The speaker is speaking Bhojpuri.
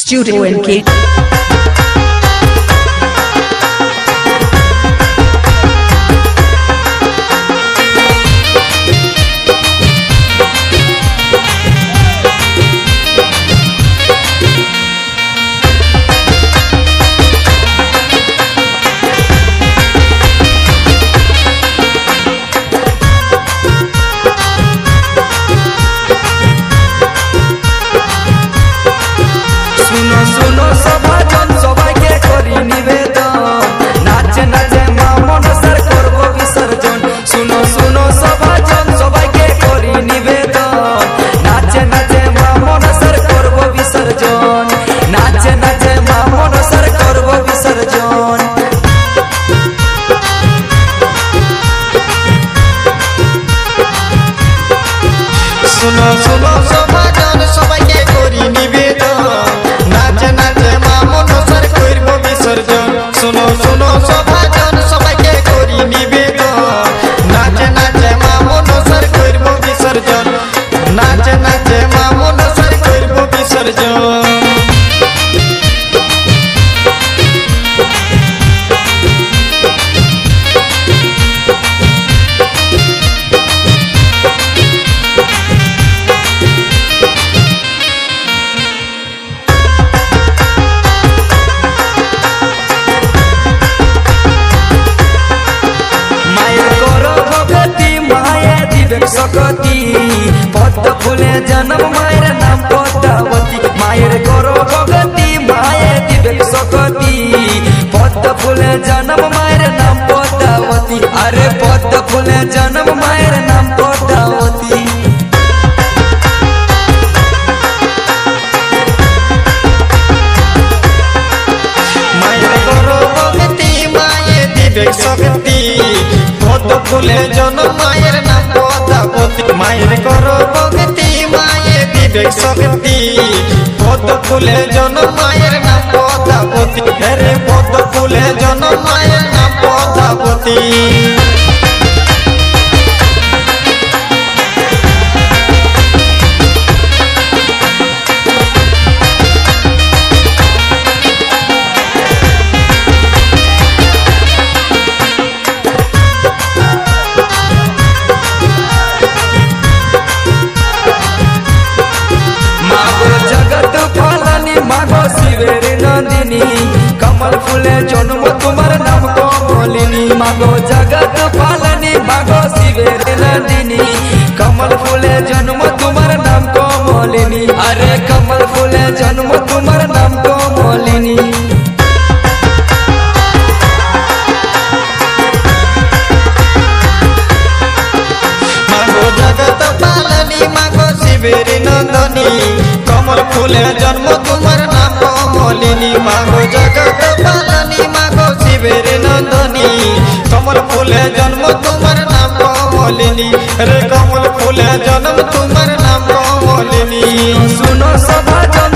Studio NK. सुनो सुनो सभाजन सबाइके करी निवेदन नाचे नाचे मा मनसार करब विसर्जन सुनो सुनो सभाजन सबाइके करी निवेदन नाचे नाचे मा मनसार करब विसर्जन नाचे नाचे मा मनसार करब विसर्जन सुनो सुनो सभाजन सबाइके करी निवेदन सुनो सुनो सभाजन सबाइके करी निवेदन नाचे नाचे मा मनसार करब विसर्जन नाचे नाचे मा मनसार करब विसर्जन सकती पद्म फूले जन्म मायर नाम पद्मावती मायर करो भगती माये दिव्य सकती पद्म फूले जन्म मायर नाम पद्मावती अरे पद्म फूले जन्म मायर नाम पद्मावती मायर करो भगती माये दिव्य सकती पद्म फूले जन्म मायर नाम मायर करो भक्ति माये दिव्य शक्ति पद्म फूले जन्म मायर नाम पद्मावती रे पद्म फूले जन्म मायर नाम पद्मावती कमल फूले जन्म तुम्हार नाम कमलिनी मागो जगत पालनी मागो शिवेर नंदिनी कमल फूले जन्म तुम्हार नाम कमलिनी अरे कमल फूले जन्म तुम्हार नाम कमलिनी मागो जगत पालनी मागो शिवेर नंदिनी कमल फूले जन्म तुम्हार नाम कमलिनी मागो जगत पालनी मागो शिवेर नंदिनी कमल फूले जन्म तुम्हार नाम कमलिनी रे कमल फूले जन्म तुम्हार नाम कमलिनी सुनो सभाजन